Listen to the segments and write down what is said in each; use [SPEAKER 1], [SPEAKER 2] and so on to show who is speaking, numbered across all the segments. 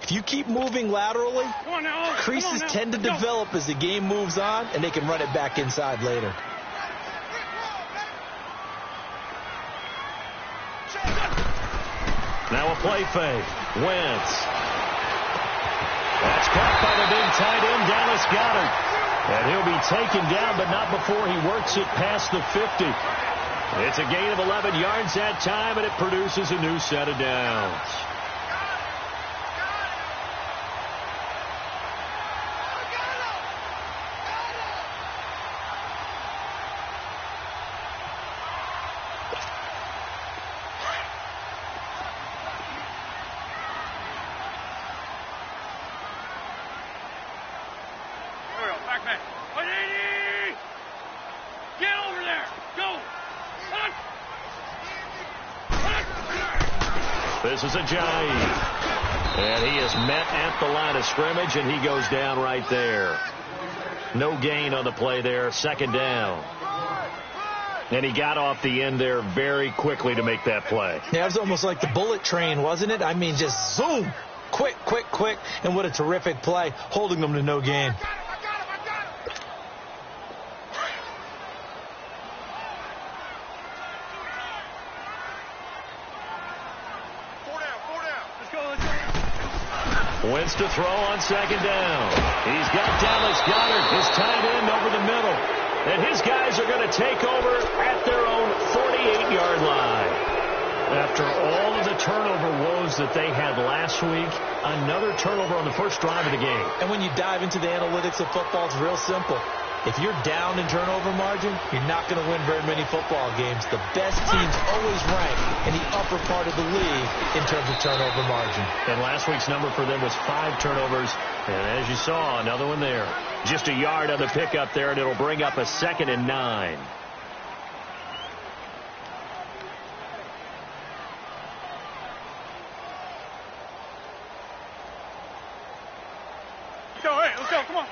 [SPEAKER 1] If you keep moving laterally, creases tend to develop as the game moves on, and they can run it back inside later.
[SPEAKER 2] Now a play fake. Wentz. That's caught by the big tight end, Dallas Goedert. And he'll be taken down, but not before he works it past the 50. It's a gain of 11 yards that time, and it produces a new set of downs. This is Ajayi. And he is met at the line of scrimmage, and he goes down right there. No gain on the play there. Second down. And he got off the end there very quickly to make that play.
[SPEAKER 1] Yeah, it was almost like the bullet train, wasn't it? I mean, just zoom. Quick, quick, quick. And what a terrific play, holding them to no gain.
[SPEAKER 2] Wentz to throw on second down. He's got Dallas Goedert, his tight end, over the middle. And his guys are going to take over at their own 48-yard line. After all of the turnover woes that they had last week, another turnover on the first drive of the game.
[SPEAKER 1] And when you dive into the analytics of football, it's real simple. If you're down in turnover margin, you're not going to win very many football games. The best teams always rank in the upper part of the league in terms of turnover margin.
[SPEAKER 2] And last week's number for them was 5 turnovers. And as you saw, another one there. Just a yard on the pickup there, and it'll bring up a 2nd and 9.
[SPEAKER 3] Let's go, come on.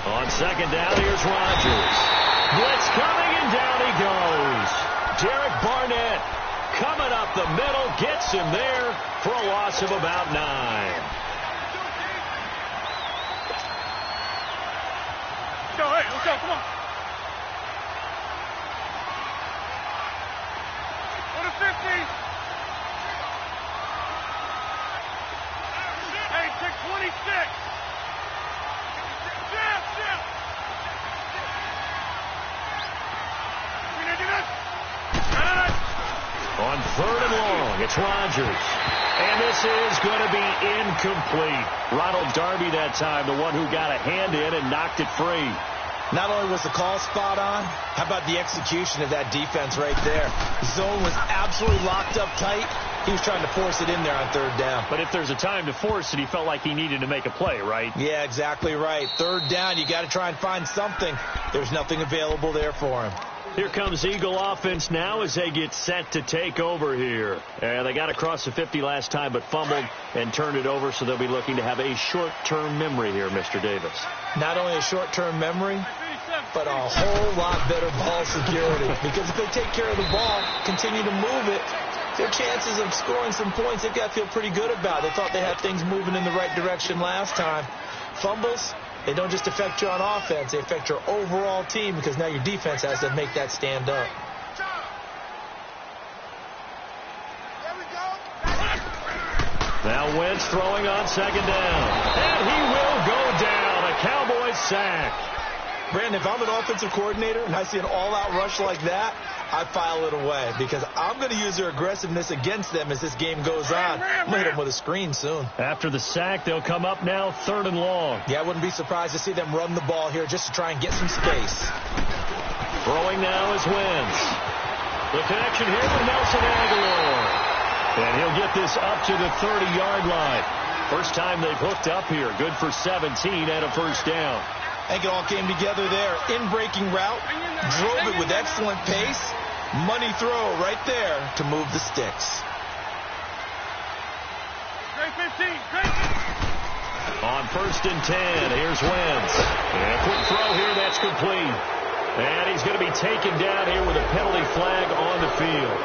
[SPEAKER 2] On second down, here's Rodgers. Blitz coming, and down he goes. Derek Barnett coming up the middle, gets him there for a loss of about 9.
[SPEAKER 3] Let's go, come on. Go to 50. Hey, 626.
[SPEAKER 2] On 3rd and long, it's Rodgers. And this is going to be incomplete. Ronald Darby that time, the one who got a hand in and knocked it free.
[SPEAKER 1] Not only was the call spot on, how about the execution of that defense right there? Zone was absolutely locked up tight. He was trying to force it in there on 3rd down.
[SPEAKER 2] But if there's a time to force it, he felt like he needed to make a play, right?
[SPEAKER 1] Yeah, exactly right. 3rd down, you got to try and find something. There's nothing available there for him.
[SPEAKER 2] Here comes Eagle offense now as they get set to take over here. And they got across the 50 last time but fumbled and turned it over, so they'll be looking to have a short-term memory here, Mr. Davis.
[SPEAKER 1] Not only a short-term memory, but a whole lot better ball security. Because if they take care of the ball, continue to move it, their chances of scoring some points, they've got to feel pretty good about. They thought they had things moving in the right direction last time. Fumbles, they don't just affect you on offense, they affect your overall team because now your defense has to make that stand up.
[SPEAKER 2] Now Wentz throwing on second down. And he will go down. A Cowboys sack.
[SPEAKER 1] Brandon, if I'm an offensive coordinator and I see an all-out rush like that, I file it away because I'm going to use their aggressiveness against them as this game goes on. I'm going to hit them with a screen soon.
[SPEAKER 2] After the sack, they'll come up now 3rd and long.
[SPEAKER 1] Yeah, I wouldn't be surprised to see them run the ball here just to try and get some space.
[SPEAKER 2] Throwing now is Wentz. The connection here with Nelson Aguilar. And he'll get this up to the 30-yard line. First time they've hooked up here. Good for 17 and a first down.
[SPEAKER 1] I think it all came together there. In-breaking route, drove it with excellent pace. Money throw right there to move the sticks.
[SPEAKER 3] Great 15, great.
[SPEAKER 2] On 1st and 10, here's Wentz. And a quick throw here, that's complete. And he's going to be taken down here with a penalty flag on the field.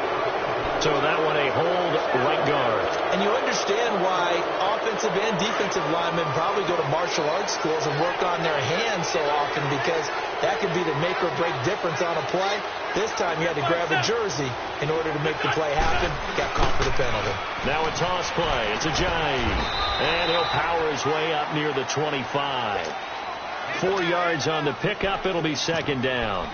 [SPEAKER 2] So that one a hold right guard.
[SPEAKER 1] And you understand why offensive and defensive linemen probably go to martial arts schools and work on their hands so often, because that could be the make or break difference on a play. This time you had to grab a jersey in order to make the play happen. Got caught for the penalty.
[SPEAKER 2] Now a toss play. It's a giant. And he'll power his way up near the 25. 4 yards on the pickup. It'll be second down.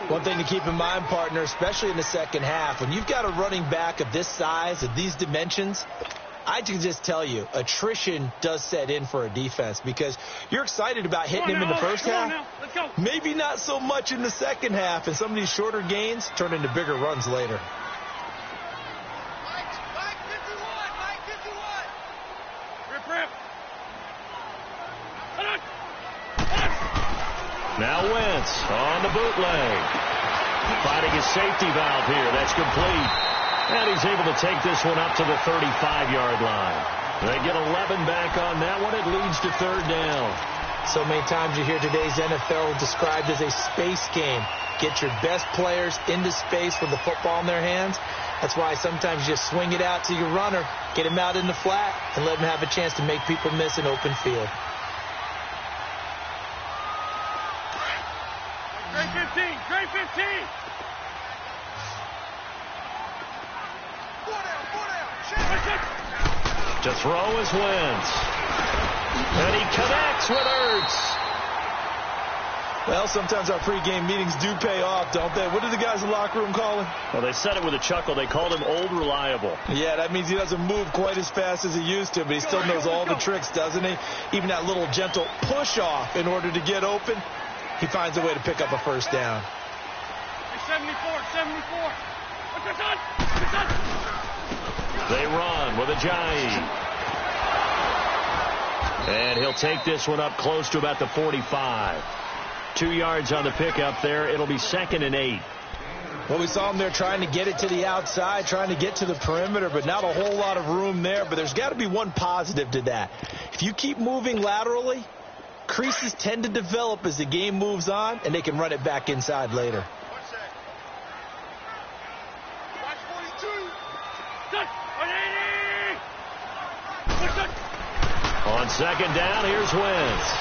[SPEAKER 1] One thing to keep in mind, partner, especially in the second half, when you've got a running back of this size, of these dimensions, I can just tell you, attrition does set in for a defense, because you're excited about hitting him in the first half. Maybe not so much in the second half, and some of these shorter gains turn into bigger runs later.
[SPEAKER 2] Now Wentz on the bootleg. Finding his safety valve here. That's complete. And he's able to take this one up to the 35-yard line. They get 11 back on that one. It leads to third down.
[SPEAKER 1] So many times you hear today's NFL described as a space game. Get your best players into space with the football in their hands. That's why sometimes you just swing it out to your runner, get him out in the flat, and let him have a chance to make people miss an open field.
[SPEAKER 3] Great 15. Great 15.
[SPEAKER 2] To throw is Wentz. And he connects with Ertz.
[SPEAKER 1] Well, sometimes our pregame meetings do pay off, don't they? What do the guys in the locker room call him?
[SPEAKER 2] Well, they said it with a chuckle. They called him Old Reliable.
[SPEAKER 1] Yeah, that means he doesn't move quite as fast as he used to, but he still knows all the tricks, doesn't he? Even that little gentle push-off in order to get open, he finds a way to pick up a first down.
[SPEAKER 3] 74.
[SPEAKER 2] They run with Ajayi. And he'll take this one up close to about the 45. 2 yards on the pickup there. It'll be 2nd and 8.
[SPEAKER 1] Well, we saw him there trying to get it to the outside, trying to get to the perimeter, but not a whole lot of room there. But there's got to be one positive to that. If you keep moving laterally, creases tend to develop as the game moves on, and they can run it back inside later.
[SPEAKER 2] On second down, here's Wentz.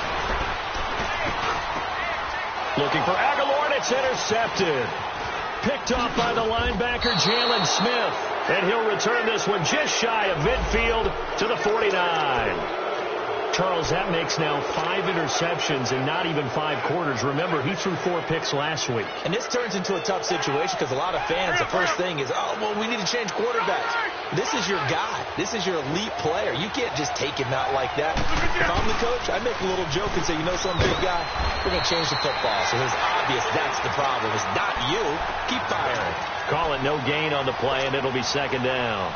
[SPEAKER 2] Looking for Aguilar, and it's intercepted. Picked off by the linebacker, Jalen Smith. And he'll return this one just shy of midfield to the 49. Charles, that makes now 5 interceptions in not even 5 quarters. Remember, he threw 4 picks last week.
[SPEAKER 1] And this turns into a tough situation because a lot of fans, the first thing is, oh, well, we need to change quarterbacks. This is your guy. This is your elite player. You can't just take him out like that. If I'm the coach, I make a little joke and say, you know, some big guy, we're going to change the football. So it's obvious that's the problem. It's not you. Keep firing.
[SPEAKER 2] Call it no gain on the play, and it'll be second down.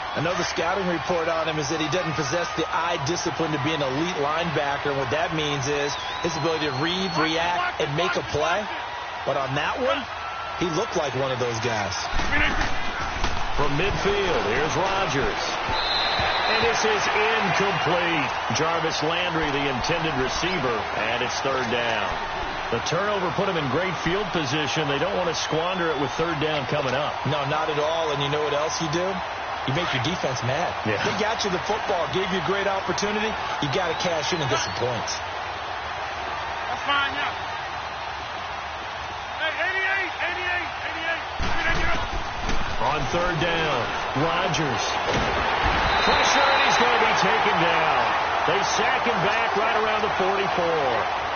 [SPEAKER 1] I know the scouting report on him is that he doesn't possess the eye discipline to be an elite linebacker. And what that means is his ability to read, react, and make a play. But on that one, he looked like one of those guys.
[SPEAKER 2] From midfield, here's Rodgers. And this is incomplete. Jarvis Landry, the intended receiver, and it's third down. The turnover put him in great field position. They don't want to squander it with third down coming up.
[SPEAKER 1] No, not at all. And you know what else you do? You make your defense mad.
[SPEAKER 2] Yeah.
[SPEAKER 1] They got you the football, gave you a great opportunity. You got to cash in and get some points.
[SPEAKER 3] That's fine, yeah. Hey, 88.
[SPEAKER 2] On third down, Rodgers. Pressure, and he's going to be taken down. They sack him back right around the 44.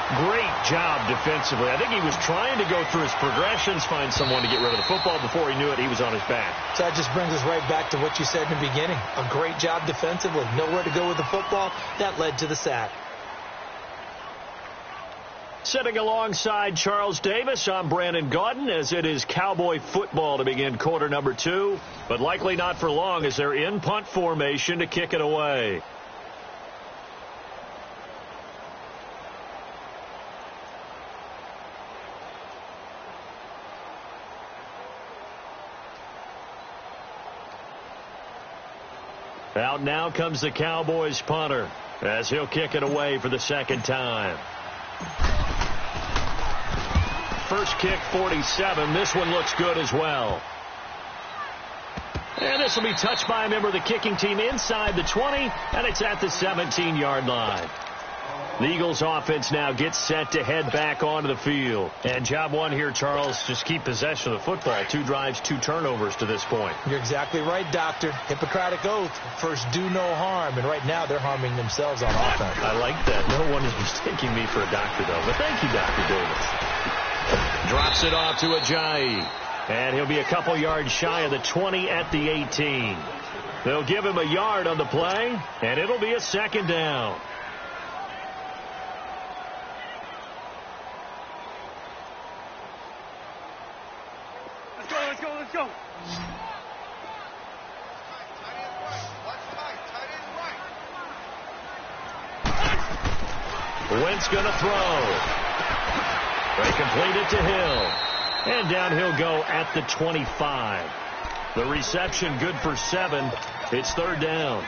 [SPEAKER 2] Great job defensively. I think he was trying to go through his progressions, find someone to get rid of the football. Before he knew it, he was on his back.
[SPEAKER 1] So that just brings us right back to what you said in the beginning. A great job defensively. Nowhere to go with the football. That led to the sack.
[SPEAKER 2] Sitting alongside Charles Davis, I'm Brandon Gaudin, as it is Cowboy football to begin quarter number 2. But likely not for long as they're in punt formation to kick it away. Out now comes the Cowboys punter as he'll kick it away for the second time. first kick 47. This one looks good as well. And this will be touched by a member of the kicking team inside the 20, and it's at the 17-yard line. The Eagles offense now gets set to head back onto the field. And job one here, Charles, just keep possession of the football. 2 drives, 2 turnovers to this point.
[SPEAKER 1] You're exactly right, Doctor. Hippocratic oath. First, do no harm. And right now, they're harming themselves on offense.
[SPEAKER 2] I like that. No one is mistaking me for a doctor, though. But thank you, Dr. Davis. Drops it off to Ajayi. And he'll be a couple yards shy of the 20 at the 18. They'll give him a yard on the play, and it'll be a second down.
[SPEAKER 3] Let's go.
[SPEAKER 2] Wentz going to throw. They complete it to Hill. And down he'll go at the 25. The reception good for 7. It's third down.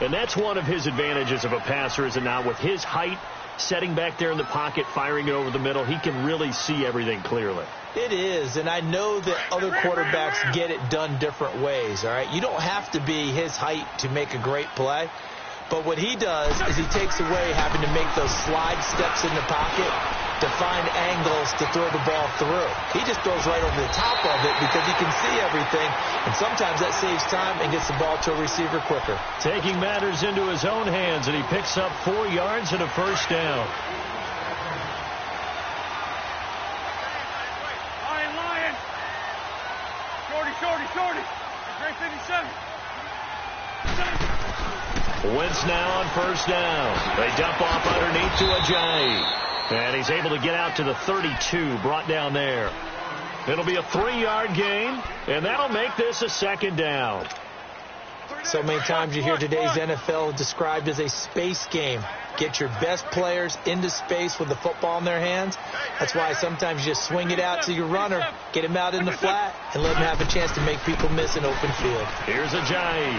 [SPEAKER 2] And that's one of his advantages of a passer, is it not? With his height, setting back there in the pocket, firing it over the middle, he can really see everything clearly.
[SPEAKER 1] It is, and I know that other quarterbacks get it done different ways, all right? You don't have to be his height to make a great play, but what he does is he takes away having to make those slide steps in the pocket to find angles to throw the ball through. He just throws right over the top of it because he can see everything, and sometimes that saves time and gets the ball to a receiver quicker.
[SPEAKER 2] Taking matters into his own hands, and he picks up 4 yards and a first down.
[SPEAKER 3] Lion. Shorty. Great 57.
[SPEAKER 2] Wentz now on first down. They dump off underneath to Ajayi. And he's able to get out to the 32, brought down there. It'll be a 3-yard gain, and that'll make this a second down.
[SPEAKER 1] So many times you hear today's NFL described as a space game. Get your best players into space with the football in their hands. That's why sometimes you just swing it out to your runner, get him out in the flat, and let him have a chance to make people miss an open field.
[SPEAKER 2] Here's Ajayi.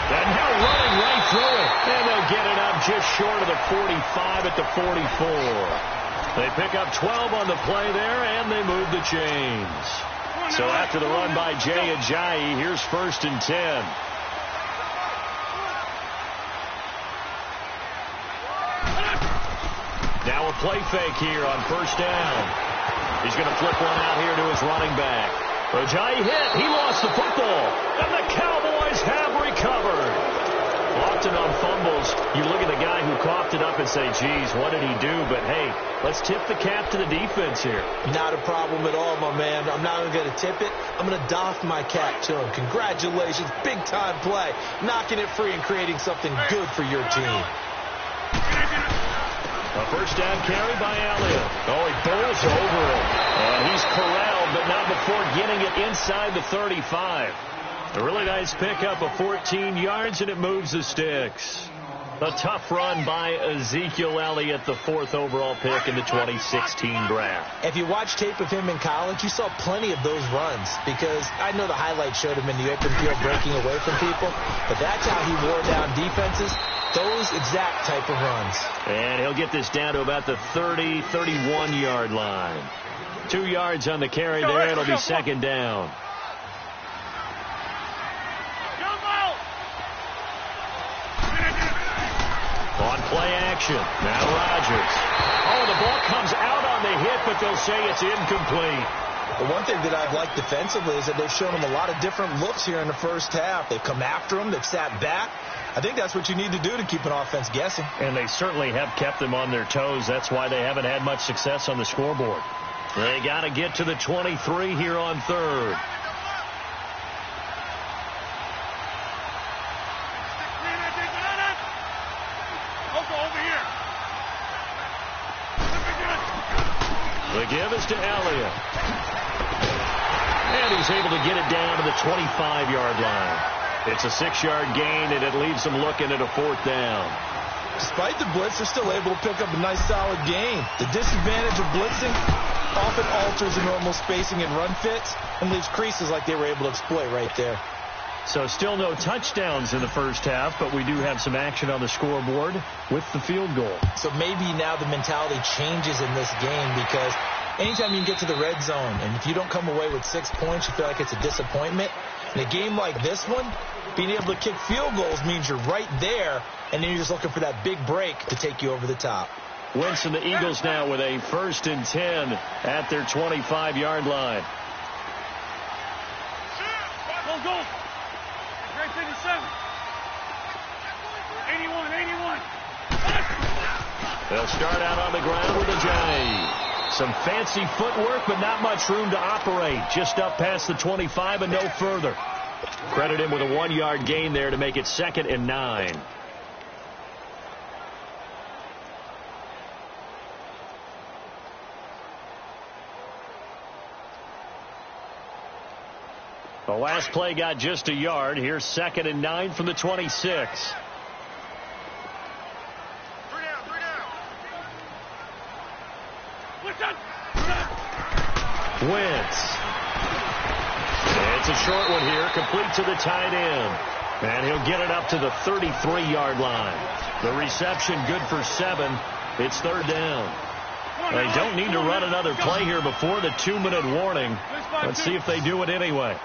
[SPEAKER 2] And Hill running right through it. And they'll get it up just short of the 45 at the 44. They pick up 12 on the play there, and they move the chains. So after the run by Jay Ajayi, here's 1st and 10. Now a play fake here on first down. He's going to flip one out here to his running back. Ajayi hit. He lost the football. And the Cowboys have recovered. Often on fumbles, you look at the guy who coughed it up and say, geez, what did he do? But, hey, let's tip the cap to the defense here.
[SPEAKER 1] Not a problem at all, my man. I'm not even going to tip it. I'm going to doff my cap to him. Congratulations. Big-time play. Knocking it free and creating something good for your team.
[SPEAKER 2] A first down carry by Elliott. Oh, he bowls over him. And he's corralled, but not before getting it inside the 35. A really nice pickup of 14 yards, and it moves the sticks. A tough run by Ezekiel Elliott, the 4th overall pick in the 2016 draft.
[SPEAKER 1] If you watch tape of him in college, you saw plenty of those runs, because I know the highlights showed him in the open field breaking away from people, but that's how he wore down defenses. Those exact type of runs.
[SPEAKER 2] And he'll get this down to about the 30, 31-yard line. 2 yards on the carry there. It'll be second down. On play action. Now Rodgers. Oh, the ball comes out on the hit, but they'll say it's incomplete.
[SPEAKER 1] The one thing that I've liked defensively is that they've shown him a lot of different looks here in the first half. They've come after him. They've sat back. I think that's what you need to do to keep an offense guessing.
[SPEAKER 2] And they certainly have kept them on their toes. That's why they haven't had much success on the scoreboard. They got to get to the 23 here on third. The give is to Elliott. And he's able to get it down to the 25-yard line. It's a 6-yard gain, and it leaves them looking at a 4th down.
[SPEAKER 1] Despite the blitz, they're still able to pick up a nice, solid gain. The disadvantage of blitzing often alters the normal spacing and run fits and leaves creases like they were able to exploit right there.
[SPEAKER 2] So still no touchdowns in the first half, but we do have some action on the scoreboard with the field goal.
[SPEAKER 1] So maybe now the mentality changes in this game because anytime you can get to the red zone, and if you don't come away with 6 points, you feel like it's a disappointment. In a game like this one, being able to kick field goals means you're right there, and then you're just looking for that big break to take you over the top.
[SPEAKER 2] Wentz and the Eagles now with a 1st and 10 at their 25-yard line.
[SPEAKER 3] Go. Great 57. 81.
[SPEAKER 2] They'll start out on the ground with a J. Some fancy footwork, but not much room to operate. Just up past the 25 and no further. Credit him with a 1-yard gain there to make it 2nd and 9. The last play got just a yard. Here's 2nd and 9 from the 26.
[SPEAKER 3] 3 down.
[SPEAKER 2] Wentz. It's a short one here, complete to the tight end. And he'll get it up to the 33-yard line. The reception good for 7. It's 3rd down. They don't need to run another play here before the 2-minute warning. Let's see if they do it anyway.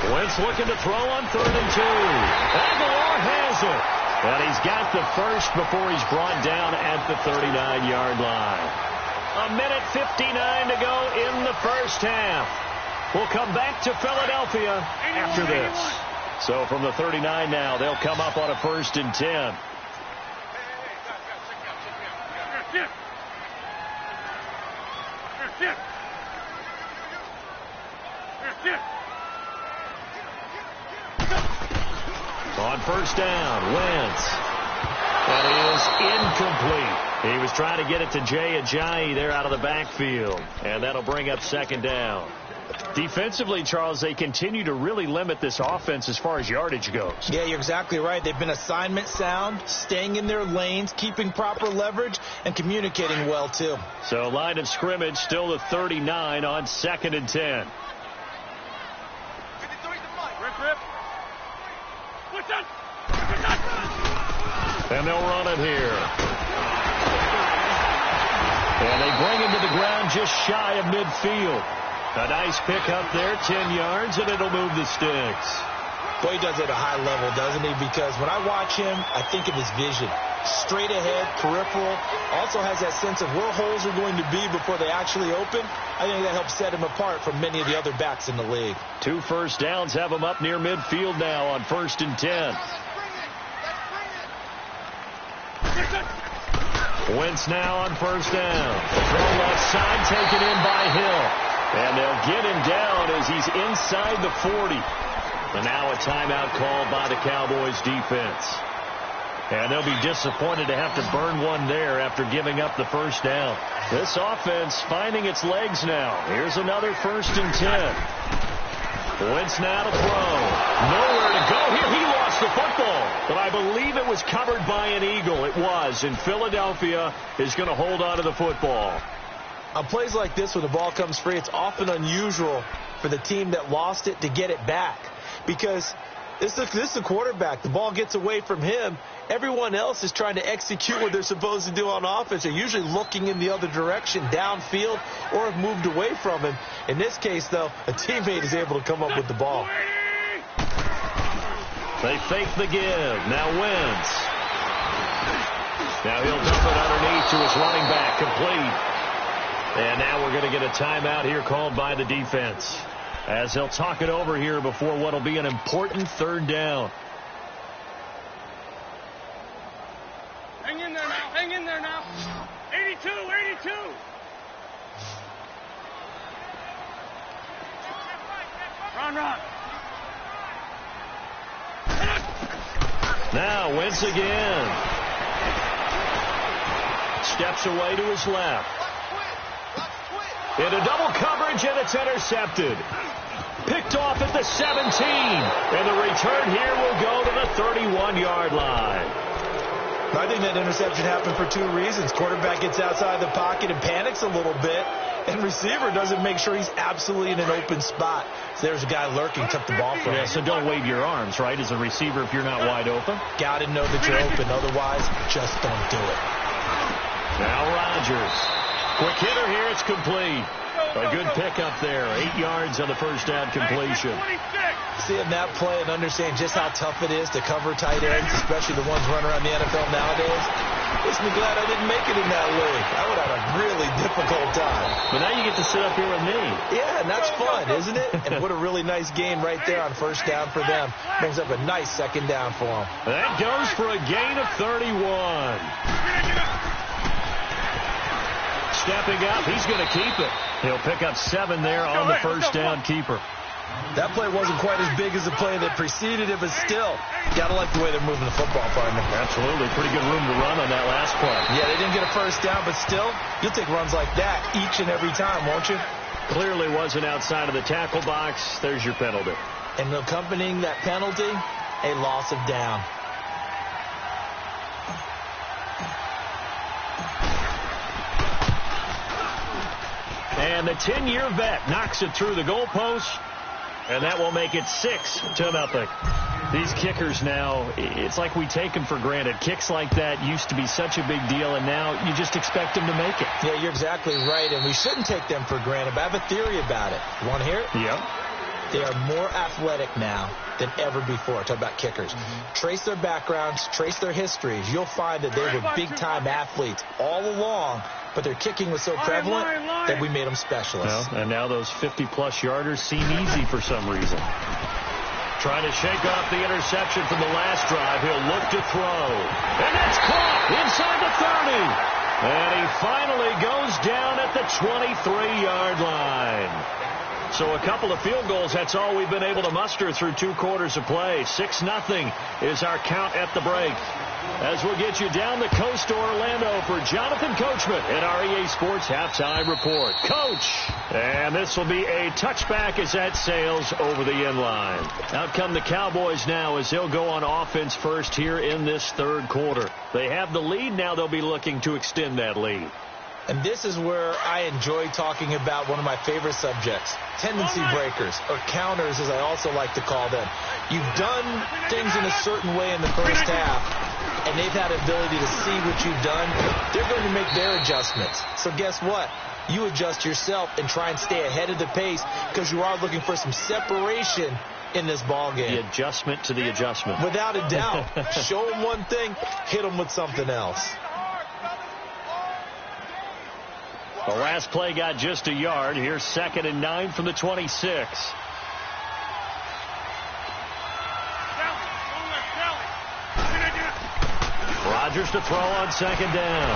[SPEAKER 2] Wentz looking to throw on 3rd and 2. Aguilar has it. And he's got the first before he's brought down at the 39-yard line. 1:59 to go in the first half. We'll come back to Philadelphia after this. So from the 39 now, they'll come up on a 1st and 10. On 1st down, Wentz. That is incomplete. He was trying to get it to Jay Ajayi there out of the backfield. And that'll bring up 2nd down. Defensively, Charles, they continue to really limit this offense as far as yardage goes.
[SPEAKER 1] Yeah, you're exactly right. They've been assignment sound, staying in their lanes, keeping proper leverage, and communicating well, too.
[SPEAKER 2] So line of scrimmage still the 39 on 2nd and 10. And they'll run it here. And they bring him to the ground just shy of midfield. A nice pick up there, 10 yards, and it'll move the sticks.
[SPEAKER 1] Boy, he does it at a high level, doesn't he? Because when I watch him, I think of his vision. Straight ahead, peripheral. Also has that sense of where holes are going to be before they actually open. I think that helps set him apart from many of the other backs in the league.
[SPEAKER 2] 2 first downs have him up near midfield now on 1st and 10. Wentz now on 1st down. Throw left side, taken in by Hill. And they'll get him down as he's inside the 40. And now a timeout called by the Cowboys defense. And they'll be disappointed to have to burn one there after giving up the 1st down. This offense finding its legs now. Here's another 1st and 10. Wentz now to throw. Nowhere to go here. He lost the football. But I believe it was covered by an Eagle. It was. And Philadelphia is going to hold on to the football.
[SPEAKER 1] On plays like this, when the ball comes free, it's often unusual for the team that lost it to get it back. Because this is the quarterback. The ball gets away from him. Everyone else is trying to execute what they're supposed to do on offense. They're usually looking in the other direction, downfield, or have moved away from him. In this case, though, a teammate is able to come up with the ball.
[SPEAKER 2] They fake the give. Now Wentz. Now he'll dump it underneath to his running back. Complete. And now we're going to get a timeout here called by the defense, as they'll talk it over here before what will be an important 3rd down.
[SPEAKER 3] Hang in there now. Hang in there now. 82. Run.
[SPEAKER 2] Now Wentz again. Steps away to his left. Into double coverage, and it's intercepted. Picked off at the 17. And the return here will go to the 31-yard line.
[SPEAKER 1] I think that interception happened for 2 reasons. Quarterback gets outside the pocket and panics a little bit, and receiver doesn't make sure he's absolutely in an open spot. So there's a guy lurking, took the ball from him.
[SPEAKER 2] Yeah, so don't wave your arms, right, as a receiver if you're not wide open.
[SPEAKER 1] Got to know that you're open. Otherwise, just don't do it.
[SPEAKER 2] Now Rodgers. Quick hitter here. It's complete. A good pickup there. 8 yards on the first down completion.
[SPEAKER 1] Seeing that play and understand just how tough it is to cover tight ends, especially the ones running around the NFL nowadays, makes me glad I didn't make it in that league. I would have a really difficult time.
[SPEAKER 2] But now you get to sit up here with me.
[SPEAKER 1] Yeah, and that's fun, isn't it? And what a really nice game right there on first down for them. Brings up a nice second down for them.
[SPEAKER 2] That goes for a gain of 31. Stepping up, he's going to keep it. He'll pick up 7 there on the first down keeper.
[SPEAKER 1] That play wasn't quite as big as the play that preceded it, but still, got to like the way they're moving the football, partner.
[SPEAKER 2] Absolutely. Pretty good room to run on that last play.
[SPEAKER 1] Yeah, they didn't get a first down, but still, you'll take runs like that each and every time, won't you?
[SPEAKER 2] Clearly wasn't outside of the tackle box. There's your penalty.
[SPEAKER 1] And accompanying that penalty, a loss of down.
[SPEAKER 2] And the 10-year vet knocks it through the goalpost, and that will make it 6-0. These kickers now, it's like we take them for granted. Kicks like that used to be such a big deal, and now you just expect them to make it.
[SPEAKER 1] Yeah, you're exactly right, and we shouldn't take them for granted, but I have a theory about it. You want to hear it?
[SPEAKER 2] Yeah.
[SPEAKER 1] They are more athletic now than ever before. Talk about kickers. Trace their backgrounds, trace their histories. You'll find that they were big-time athletes all along, but their kicking was so prevalent that we made them specialists.
[SPEAKER 2] Well, and now those 50-plus yarders seem easy for some reason. Trying to shake off the interception from the last drive. He'll look to throw. And that's caught inside the 30. And he finally goes down at the 23-yard line. So a couple of field goals, that's all we've been able to muster through 2 quarters of play. 6-0 is our count at the break. As we'll get you down the coast to Orlando for Jonathan Coachman at our EA Sports Halftime Report. Coach! And this will be a touchback as that sails over the end line. Out come the Cowboys now as they'll go on offense first here in this third quarter. They have the lead. Now they'll be looking to extend that lead.
[SPEAKER 1] And this is where I enjoy talking about one of my favorite subjects, tendency breakers, or counters as I also like to call them. You've done things in a certain way in the first half, and they've had the ability to see what you've done. They're going to make their adjustments. So guess what? You adjust yourself and try and stay ahead of the pace because you are looking for some separation in this ball game.
[SPEAKER 2] The adjustment to the adjustment.
[SPEAKER 1] Without a doubt. Show them one thing, hit them with something else.
[SPEAKER 2] The last play got just a yard. Here's 2nd and 9 from the 26. Rodgers to throw on 2nd down.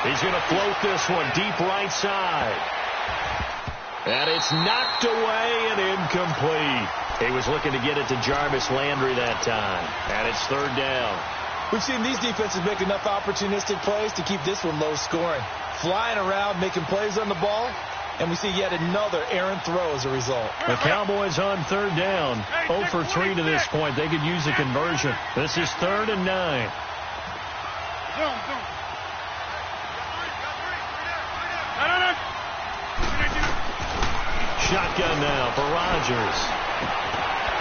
[SPEAKER 2] He's going to float this one deep right side. And it's knocked away and incomplete. He was looking to get it to Jarvis Landry that time. And it's 3rd down.
[SPEAKER 1] We've seen these defenses make enough opportunistic plays to keep this one low scoring. Flying around, making plays on the ball, and we see yet another errant throw as a result.
[SPEAKER 2] The Cowboys on 3rd down, 0 for 3 to this point. They could use a conversion. This is 3rd and 9. Shotgun now for Rodgers.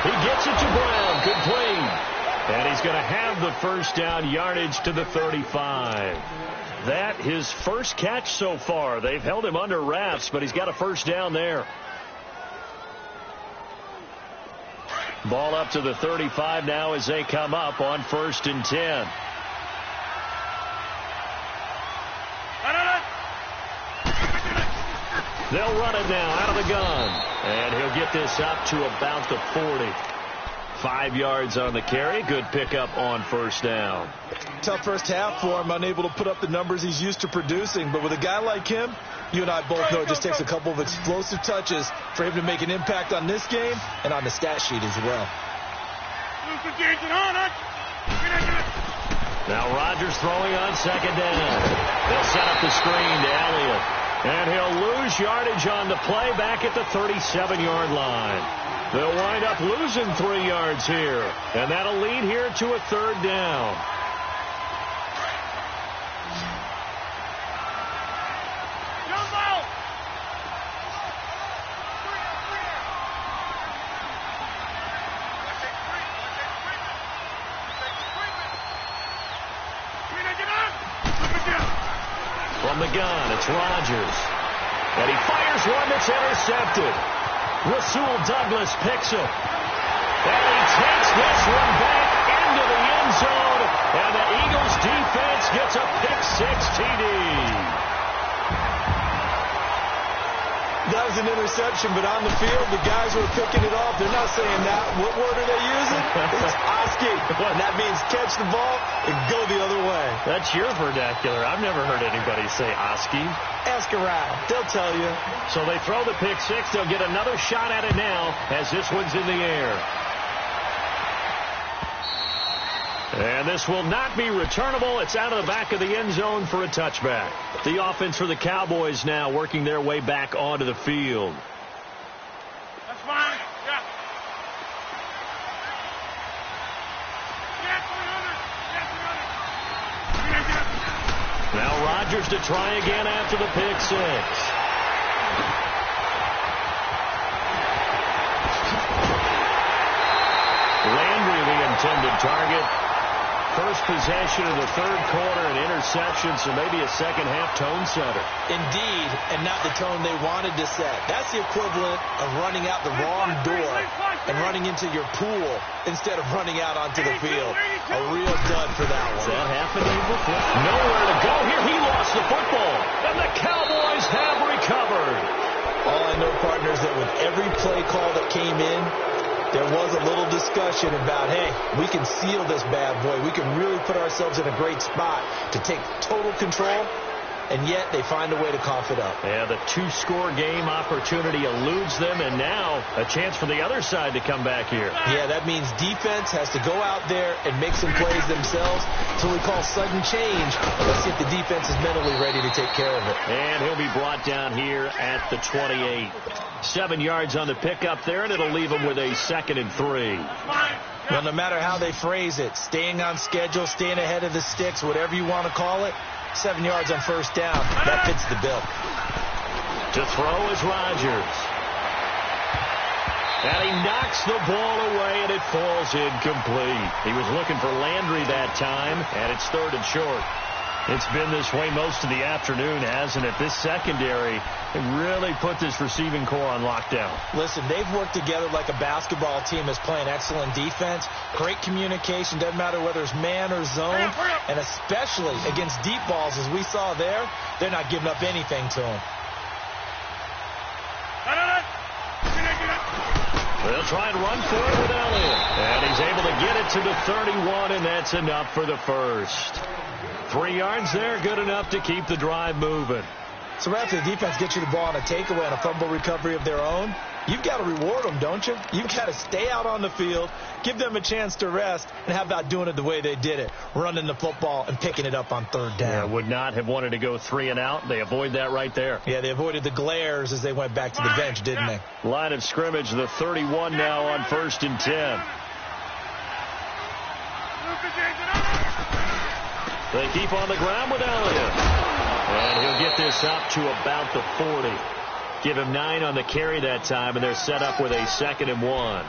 [SPEAKER 2] He gets it to Brown, complete. And he's going to have the first down, yardage to the 35. That his first catch so far. They've held him under wraps, but he's got a first down there. Ball up to the 35 now as they come up on 1st and 10. They'll run it now out of the gun. And he'll get this up to about the 40. 5 yards on the carry. Good pickup on 1st down.
[SPEAKER 1] Tough first half for him, unable to put up the numbers he's used to producing. But with a guy like him, you and I both know it just takes a couple of explosive touches for him to make an impact on this game and on the stat sheet as well.
[SPEAKER 2] Now Rodgers throwing on 2nd down. They'll set up the screen to Elliott. And he'll lose yardage on the play back at the 37-yard line. They'll wind up losing 3 yards here. And that'll lead here to a 3rd down. From the gun, it's Rodgers. And he fires one that's intercepted. Rasul Douglas picks it. And he takes this one back into the end zone. And the Eagles defense gets a pick-6 TD.
[SPEAKER 1] That was an interception, but on the field, the guys who are picking it off, they're not saying that. What word are they using? It's Oski. And that means catch the ball and go the other way.
[SPEAKER 2] That's your vernacular. I've never heard anybody say Oski.
[SPEAKER 1] Ask around. They'll tell you.
[SPEAKER 2] So they throw the pick-6. They'll get another shot at it now as this one's in the air. And this will not be returnable. It's out of the back of the end zone for a touchback. The offense for the Cowboys now working their way back onto the field.
[SPEAKER 3] That's fine. Yeah.
[SPEAKER 2] Now Rodgers to try again after the pick-6. Landry, the intended target. First possession of the third quarter, an interception, so maybe a second-half tone setter.
[SPEAKER 1] Indeed, and not the tone they wanted to set. That's the equivalent of running out the wrong door and running into your pool instead of running out onto the field. A real dud for that one.
[SPEAKER 2] That happened before. Nowhere to go here. He lost the football, and the Cowboys have recovered.
[SPEAKER 1] All I know, partners, that with every play call that came in, there was a little discussion about, hey, we can seal this bad boy. We can really put ourselves in a great spot to take total control, and yet they find a way to cough it up.
[SPEAKER 2] Yeah, the two-score game opportunity eludes them, and now a chance for the other side to come back here.
[SPEAKER 1] Yeah, that means defense has to go out there and make some plays themselves until we call sudden change. Let's see if the defense is mentally ready to take care of it.
[SPEAKER 2] And he'll be brought down here at the 28. 7 yards on the pickup there, and it'll leave him with a 2nd and 3.
[SPEAKER 1] Well, no matter how they phrase it, staying on schedule, staying ahead of the sticks, whatever you want to call it, 7 yards on first down, that fits the bill.
[SPEAKER 2] To throw is Rodgers. And he knocks the ball away, and it falls incomplete. He was looking for Landry that time, and it's 3rd and short. It's been this way most of the afternoon, hasn't it? This secondary really put this receiving core on lockdown.
[SPEAKER 1] Listen, they've worked together like a basketball team that's playing excellent defense. Great communication, doesn't matter whether it's man or zone. And especially against deep balls, as we saw there, they're not giving up anything to them.
[SPEAKER 2] They'll try and run for it with Elliott. And he's able to get it to the 31, and that's enough for the first. 3 yards there, good enough to keep the drive moving.
[SPEAKER 1] So after the defense gets you the ball on a takeaway and a fumble recovery of their own, you've got to reward them, don't you? You've got to stay out on the field, give them a chance to rest, and how about doing it the way they did it, running the football and picking it up on 3rd down.
[SPEAKER 2] Yeah, would not have wanted to go 3 and out. They avoid that right there.
[SPEAKER 1] Yeah, they avoided the glares as they went back to the bench, didn't they?
[SPEAKER 2] Line of scrimmage, the 31 now on 1st and 10. They keep on the ground with Elliott. And he'll get this up to about the 40. Give him 9 on the carry that time, and they're set up with a 2nd and 1.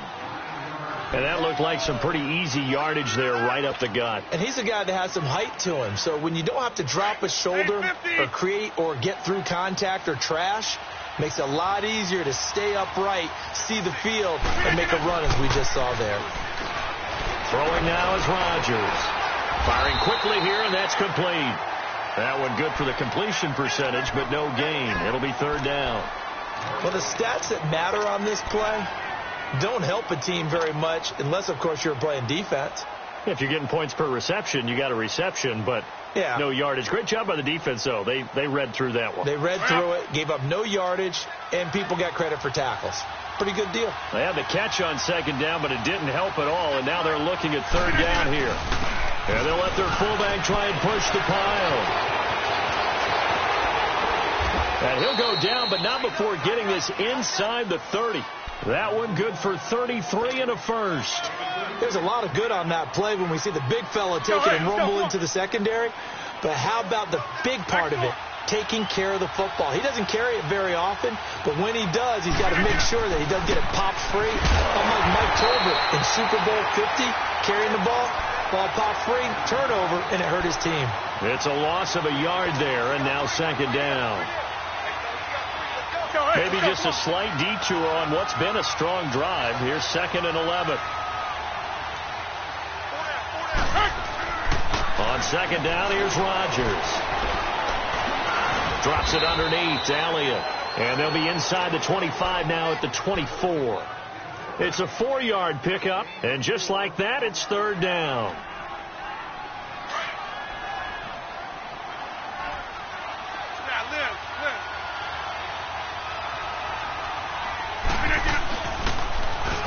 [SPEAKER 2] And that looked like some pretty easy yardage there right up the gut.
[SPEAKER 1] And he's a guy that has some height to him. So when you don't have to drop a shoulder or create or get through contact or trash, makes it a lot easier to stay upright, see the field, and make a run as we just saw there.
[SPEAKER 2] Throwing now is Rodgers. Firing quickly here, and that's complete. That one good for the completion percentage, but no gain. It'll be 3rd down.
[SPEAKER 1] Well, the stats that matter on this play don't help a team very much unless, of course, you're playing defense.
[SPEAKER 2] If you're getting points per reception, you got a reception, but no yardage. Great job by the defense, though. They read through that one.
[SPEAKER 1] They read through it, gave up no yardage, and people got credit for tackles. Pretty good deal.
[SPEAKER 2] They had the catch on 2nd down, but it didn't help at all, and now they're looking at 3rd down here. And they'll let their fullback try and push the pile. And he'll go down, but not before getting this inside the 30. That one good for 33 and a first.
[SPEAKER 1] There's a lot of good on that play when we see the big fella taking and rumble into the secondary. But how about the big part of it? Taking care of the football. He doesn't carry it very often, but when he does, he's got to make sure that he doesn't get it popped free. Unlike Mike Tolbert in Super Bowl 50, carrying the ball, Ball popped free, turnover, and it hurt his team.
[SPEAKER 2] It's a loss of a yard there, and now second down. Maybe just a slight detour on what's been a strong drive. Here's 2nd and 11. On 2nd down, here's Rodgers. Drops it underneath to Elliott. And they'll be inside the 25 now at the 24. It's a 4-yard pickup, and just like that, it's 3rd down.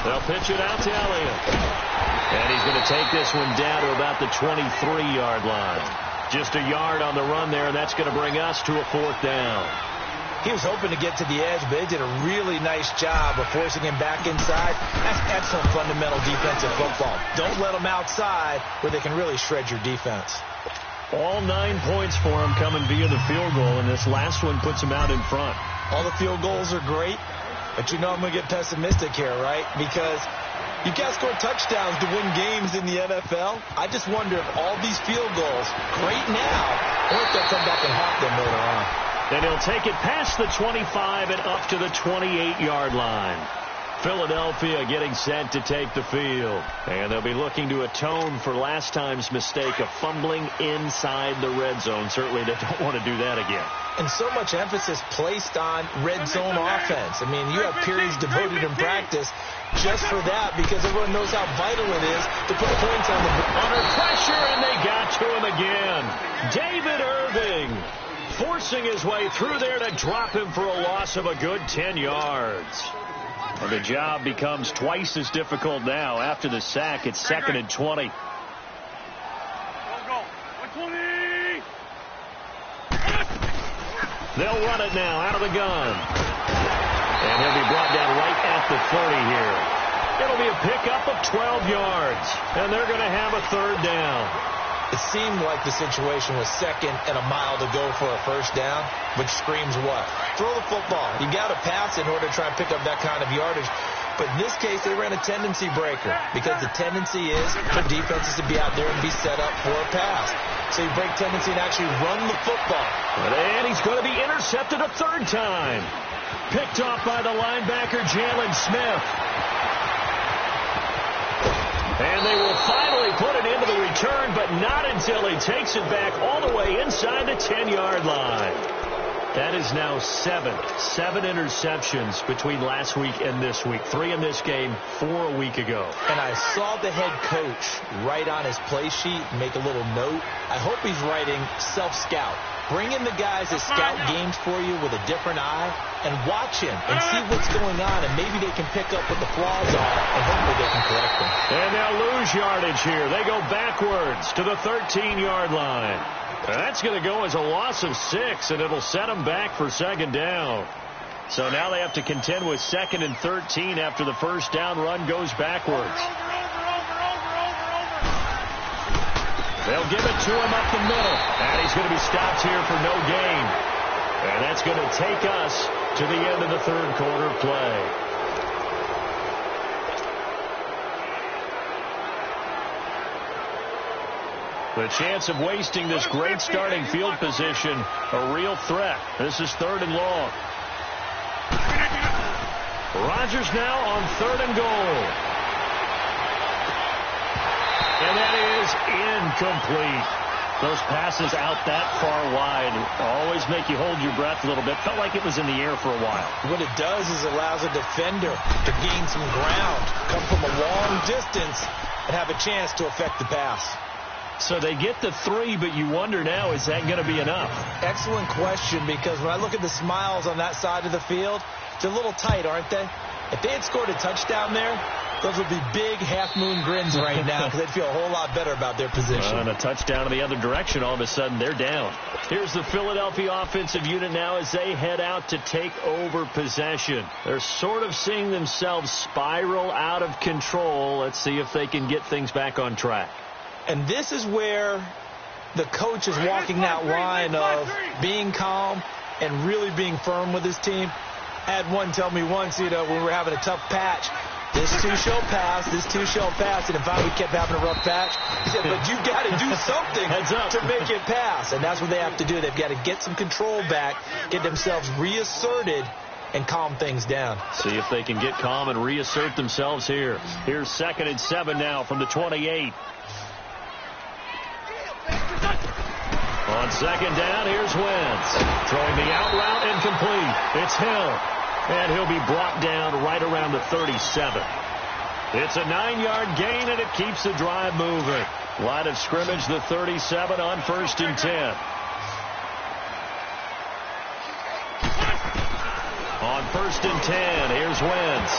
[SPEAKER 2] They'll pitch it out to Elliott. And he's going to take this one down to about the 23-yard line. Just a yard on the run there, and that's going to bring us to a 4th down.
[SPEAKER 1] He was hoping to get to the edge, but they did a really nice job of forcing him back inside. That's excellent fundamental defensive football. Don't let them outside where they can really shred your defense.
[SPEAKER 2] All 9 points for him coming via the field goal, and this last one puts him out in front.
[SPEAKER 1] All the field goals are great, but you know I'm going to get pessimistic here, right? Because you've got to score touchdowns to win games in the NFL. I just wonder if all these field goals, great now, or if they'll come back and haunt them later on.
[SPEAKER 2] And he'll take it past the 25 and up to the 28-yard line. Philadelphia getting set to take the field. And they'll be looking to atone for last time's mistake of fumbling inside the red zone. Certainly they don't want to do that again.
[SPEAKER 1] And so much emphasis placed on red zone offense. I mean, you have periods devoted in practice just for that because everyone knows how vital it is to put points on the board.
[SPEAKER 2] Under pressure, and they got to him again. David Irving forcing his way through there to drop him for a loss of a good 10 yards. And the job becomes twice as difficult now. After the sack, it's 2nd and 20. They'll run it now out of the gun. And he'll be brought down right at the 30 here. It'll be a pickup of 12 yards. And they're going to have a 3rd down.
[SPEAKER 1] It seemed like the situation was 2nd and a mile to go for a 1st down, which screams what? Throw the football. You got to pass in order to try and pick up that kind of yardage. But in this case, they ran a tendency breaker because the tendency is for defenses to be out there and be set up for a pass. So you break tendency and actually run the football.
[SPEAKER 2] And he's going to be intercepted a 3rd time. Picked off by the linebacker, Jalen Smith. And they will finally put it into the return, but not until he takes it back all the way inside the 10-yard line. That is now 7 interceptions between last week and this week. 3 in this game, 4 a week ago.
[SPEAKER 1] And I saw the head coach write on his play sheet, make a little note. I hope he's writing self-scout. Bring in the guys that scout games for you with a different eye and watch him and see what's going on, and maybe they can pick up what the flaws are, and hopefully they can correct them.
[SPEAKER 2] And they'll lose yardage here. They go backwards to the 13-yard line. That's going to go as a loss of 6, and it'll set them back for 2nd down. So now they have to contend with 2nd and 13 after the 1st down run goes backwards. They'll give it to him up the middle. And he's going to be stopped here for no gain. And that's going to take us to the end of the 3rd quarter play. The chance of wasting this great starting field position, a real threat. This is 3rd and long. Rodgers now on 3rd and goal. And that is incomplete. Those passes out that far wide always make you hold your breath a little bit. Felt like it was in the air for a while.
[SPEAKER 1] What it does is allows a defender to gain some ground, come from a long distance, and have a chance to affect the pass.
[SPEAKER 2] So they get the 3, but you wonder now, is that going to be enough?
[SPEAKER 1] Excellent question, because when I look at the smiles on that side of the field, they're a little tight, aren't they? If they had scored a touchdown there, those would be big half-moon grins right now because they'd feel a whole lot better about their position.
[SPEAKER 2] And a touchdown in the other direction, all of a sudden they're down. Here's the Philadelphia offensive unit now as they head out to take over possession. They're sort of seeing themselves spiral out of control. Let's see if they can get things back on track.
[SPEAKER 1] And this is where the coach is walking that line of being calm and really being firm with his team. I had one tell me once, when we were having a tough patch, This too shall pass. This too shall pass. And finally we kept having a rough patch. He said, but you've got to do something to make it pass. And that's what they have to do. They've got to get some control back, get themselves reasserted, and calm things down.
[SPEAKER 2] See if they can get calm and reassert themselves here. Here's 2nd and 7 now from the 28. On 2nd down, here's Wentz. Throwing the out route incomplete. It's Hill. And he'll be brought down right around the 37. It's a 9-yard gain, and it keeps the drive moving. Line of scrimmage, the 37 on 1st and 10. On 1st and 10, here's Wentz.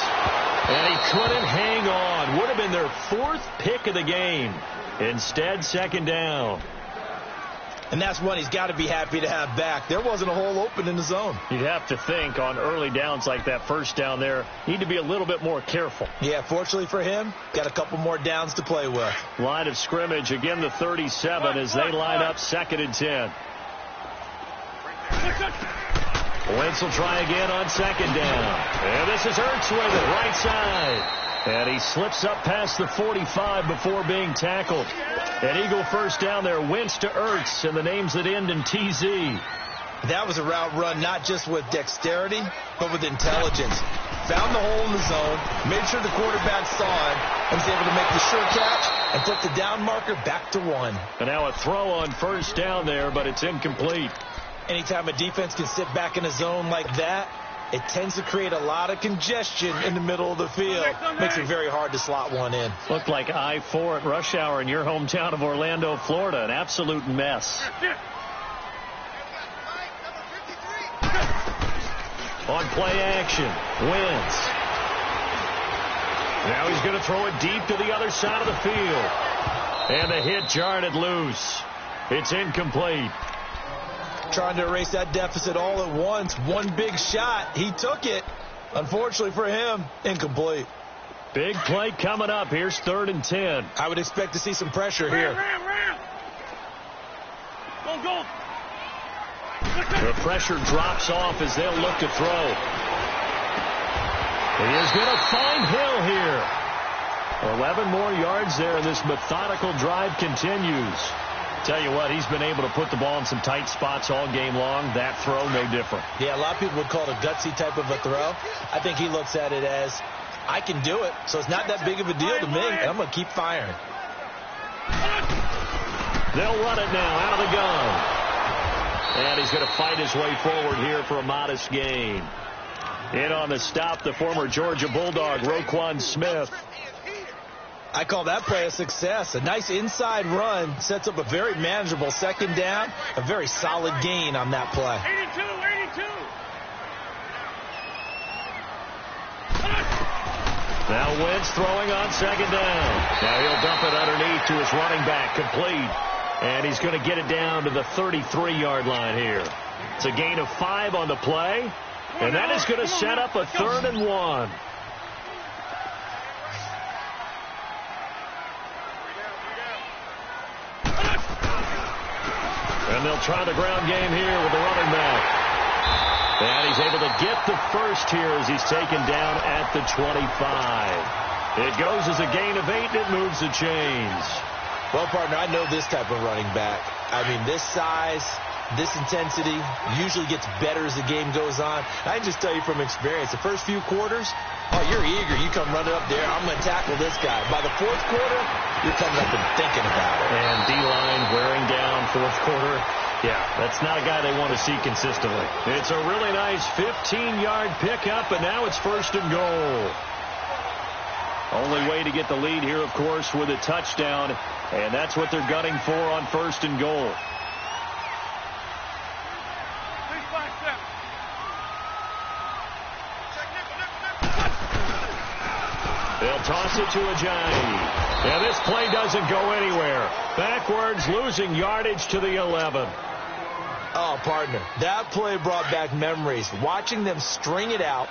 [SPEAKER 2] And he couldn't hang on. Would have been their 4th pick of the game. Instead, 2nd down.
[SPEAKER 1] And that's one he's got to be happy to have back. There wasn't a hole open in the zone.
[SPEAKER 2] You'd have to think on early downs like that first down there, need to be a little bit more careful.
[SPEAKER 1] Yeah, fortunately for him, got a couple more downs to play with.
[SPEAKER 2] Line of scrimmage, again the 37 as they line up 2nd and 10. Wentz will try again on 2nd down. And this is Ertz with it, right side. And he slips up past the 45 before being tackled. An Eagle first down there, Wentz to Ertz, and the names that end in TZ.
[SPEAKER 1] That was a route run not just with dexterity, but with intelligence. Found the hole in the zone, made sure the quarterback saw it, and was able to make the sure catch and flip the down marker back to 1.
[SPEAKER 2] And now a throw on 1st down there, but it's incomplete.
[SPEAKER 1] Anytime a defense can sit back in a zone like that, it tends to create a lot of congestion in the middle of the field. Makes it very hard to slot one in.
[SPEAKER 2] Looked like I-4 at rush hour in your hometown of Orlando, Florida. An absolute mess. On play action, Wentz. Now he's going to throw it deep to the other side of the field. And the hit jarred it loose. It's incomplete.
[SPEAKER 1] Trying to erase that deficit all at once. One big shot. He took it. Unfortunately for him, incomplete.
[SPEAKER 2] Big play coming up. Here's 3rd and 10.
[SPEAKER 1] I would expect to see some pressure here.
[SPEAKER 3] Go.
[SPEAKER 2] The pressure drops off as they'll look to throw. He is going to find Hill here. 11 more yards there, and this methodical drive continues. Tell you what, he's been able to put the ball in some tight spots all game long. That throw, no different.
[SPEAKER 1] Yeah, a lot of people would call it a gutsy type of a throw. I think he looks at it as, I can do it, so it's not that big of a deal to me, and I'm going to keep firing.
[SPEAKER 2] They'll run it now out of the gun. And he's going to fight his way forward here for a modest gain. In on the stop, the former Georgia Bulldog, Roquan Smith.
[SPEAKER 1] I call that play a success. A nice inside run sets up a very manageable 2nd down. A very solid gain on that play.
[SPEAKER 3] 82.
[SPEAKER 2] Now Wentz throwing on 2nd down. Now he'll dump it underneath to his running back, complete. And he's going to get it down to the 33-yard line here. It's a gain of 5 on the play. And that is going to set up a 3rd and 1. And they'll try the ground game here with the running back. And he's able to get the first here as he's taken down at the 25. It goes as a gain of 8, and it moves the chains.
[SPEAKER 1] Well, partner, I know this type of running back. I mean, this size, this intensity usually gets better as the game goes on. I can just tell you from experience, the first few quarters, oh, you're eager. You come running up there. I'm going to tackle this guy. By the 4th quarter, you're coming up and thinking about it.
[SPEAKER 2] And D-line wearing down 4th quarter. Yeah, that's not a guy they want to see consistently. It's a really nice 15-yard pickup, and now it's 1st and goal. Only way to get the lead here, of course, with a touchdown, and that's what they're gunning for on 1st and goal. They'll toss it to Ajayi. And this play doesn't go anywhere. Backwards, losing yardage to the 11.
[SPEAKER 1] Oh, partner, that play brought back memories. Watching them string it out,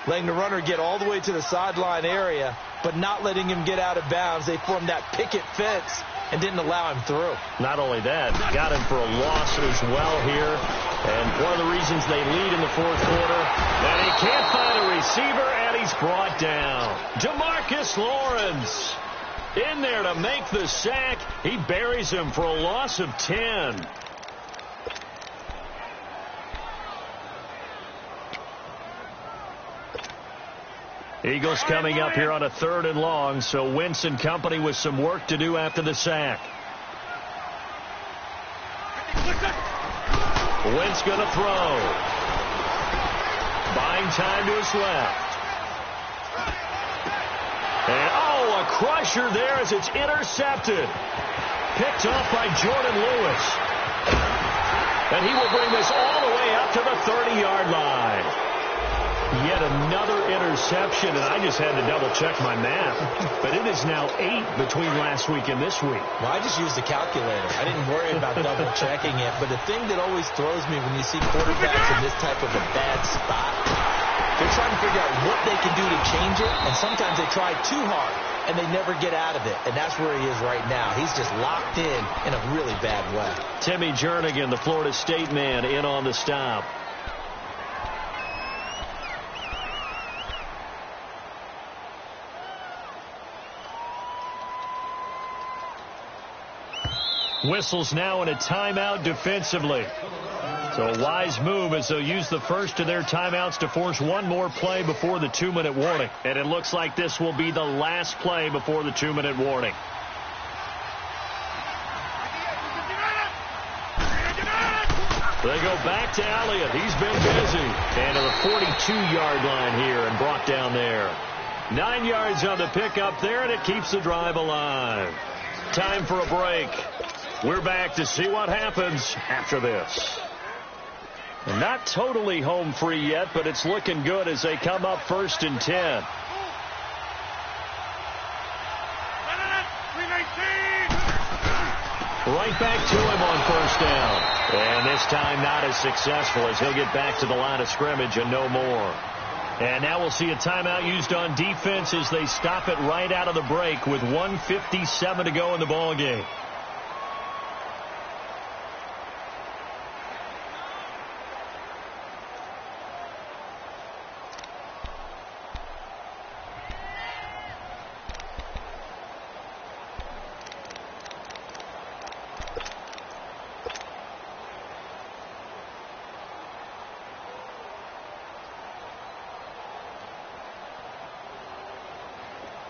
[SPEAKER 1] letting the runner get all the way to the sideline area, but not letting him get out of bounds. They formed that picket fence and didn't allow him through.
[SPEAKER 2] Not only that, got him for a loss as well here. And one of the reasons they lead in the fourth quarter, and he can't find a receiver, and he's brought down. Demarcus Lawrence in there to make the sack. He buries him for a loss of 10. Eagles coming up here on a 3rd and long, so Wentz and company with some work to do after the sack. Wentz going to throw. Buying time to his left. And, oh, a crusher there as it's intercepted. Picked off by Jordan Lewis. And he will bring this all the way up to the 30-yard line. Yet another interception, and I just had to double-check my math. But it is now 8 between last week and this week.
[SPEAKER 1] Well, I just used a calculator. I didn't worry about double-checking it. But the thing that always throws me when you see quarterbacks in this type of a bad spot, they're trying to figure out what they can do to change it, and sometimes they try too hard, and they never get out of it. And that's where he is right now. He's just locked in a really bad way.
[SPEAKER 2] Timmy Jernigan, the Florida State man, in on the stop. Whistles now in a timeout defensively. So a wise move as they'll use the first of their timeouts to force one more play before the 2-minute warning. And it looks like this will be the last play before the 2-minute warning. They go back to Elliott. He's been busy. And to the 42-yard line here and brought down there. 9 yards on the pickup there, and it keeps the drive alive. Time for a break. We're back to see what happens after this. And not totally home free yet, but it's looking good as they come up 1st and 10. Right back to him on 1st down. And this time not as successful as he'll get back to the line of scrimmage and no more. And now we'll see a timeout used on defense as they stop it right out of the break with 1:57 to go in the ball game.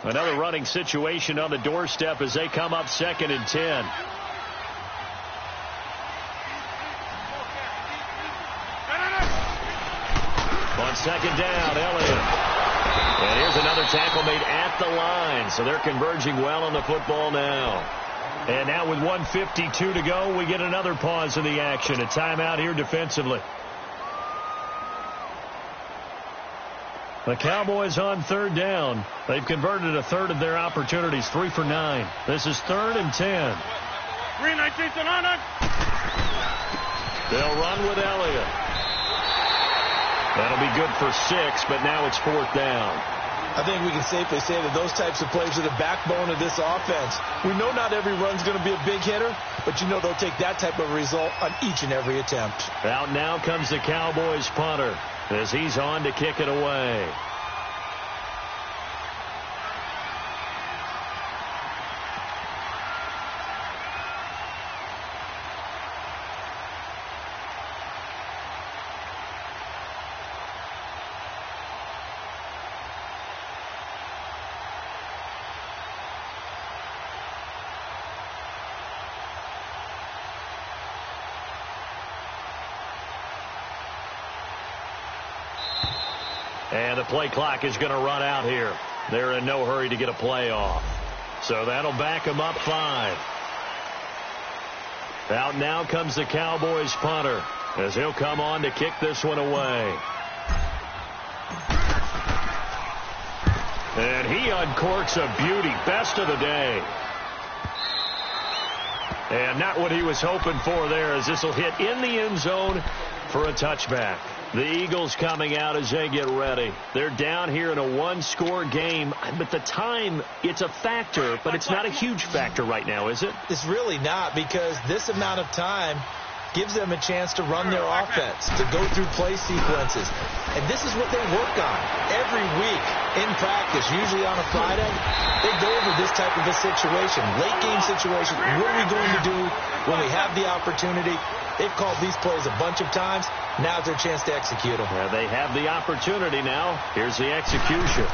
[SPEAKER 2] Another running situation on the doorstep as they come up 2nd and 10. On 2nd down, Elliott. And here's another tackle made at the line. So they're converging well on the football now. And now with 1:52 to go, we get another pause in the action. A timeout here defensively. The Cowboys on 3rd down. They've converted a third of their opportunities, 3 for 9. This is 3rd and 10.
[SPEAKER 3] 3-19 to 9.
[SPEAKER 2] They'll run with Elliott. That'll be good for 6, but now it's 4th down.
[SPEAKER 1] I think we can safely say that those types of plays are the backbone of this offense. We know not every run's going to be a big hitter, but you know they'll take that type of result on each and every attempt.
[SPEAKER 2] Out now comes the Cowboys punter as he's on to kick it away. And the play clock is going to run out here. They're in no hurry to get a play off. So that'll back them up 5. Out now comes the Cowboys punter as he'll come on to kick this one away. And he uncorks a beauty. Best of the day. And not what he was hoping for there as this will hit in the end zone for a touchback. The Eagles coming out as they get ready. They're down here in a 1-score game. But the time, it's a factor, but it's not a huge factor right now, is it?
[SPEAKER 1] It's really not, because this amount of time, gives them a chance to run their offense, to go through play sequences. And this is what they work on every week in practice, usually on a Friday. They go over this type of a situation, late game situation. What are we going to do when we have the opportunity? They've called these plays a bunch of times. Now's their chance to execute them.
[SPEAKER 2] Yeah, they have the opportunity now. Here's the execution.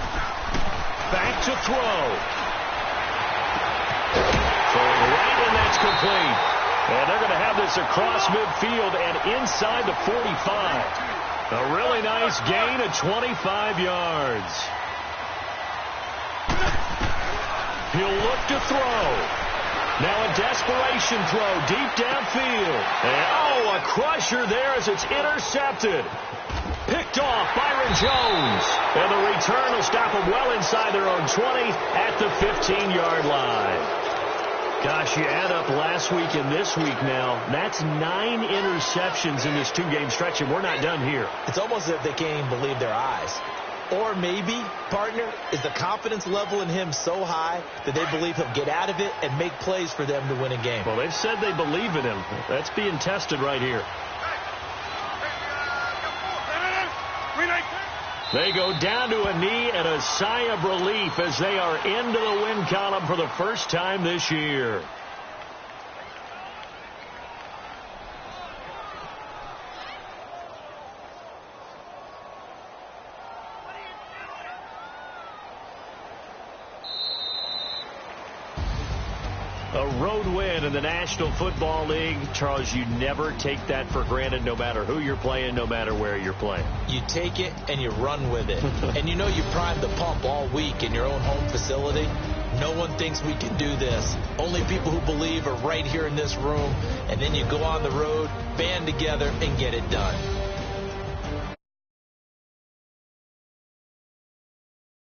[SPEAKER 2] Back to throw. Throwing right, and that's complete. And they're going to have this across midfield and inside the 45. A really nice gain of 25 yards. He'll look to throw. Now a desperation throw deep downfield. And, a crusher there as it's intercepted. Picked off Byron Jones. And the return will stop them well inside their own 20 at the 15-yard line. Gosh, you add up last week and this week now, that's 9 interceptions in this 2-game stretch, and we're not done here.
[SPEAKER 1] It's almost as if they can't even believe their eyes. Or maybe, partner, is the confidence level in him so high that they believe he'll get out of it and make plays for them to win a game.
[SPEAKER 2] Well, they've said they believe in him. That's being tested right here. They go down to a knee and a sigh of relief as they are into the win column for the first time this year. A road win in the National Football League. Charles, you never take that for granted no matter who you're playing, no matter where you're playing.
[SPEAKER 1] You take it and you run with it. And you know you primed the pump all week in your own home facility. No one thinks we can do this. Only people who believe are right here in this room. And then you go on the road, band together, and get it done.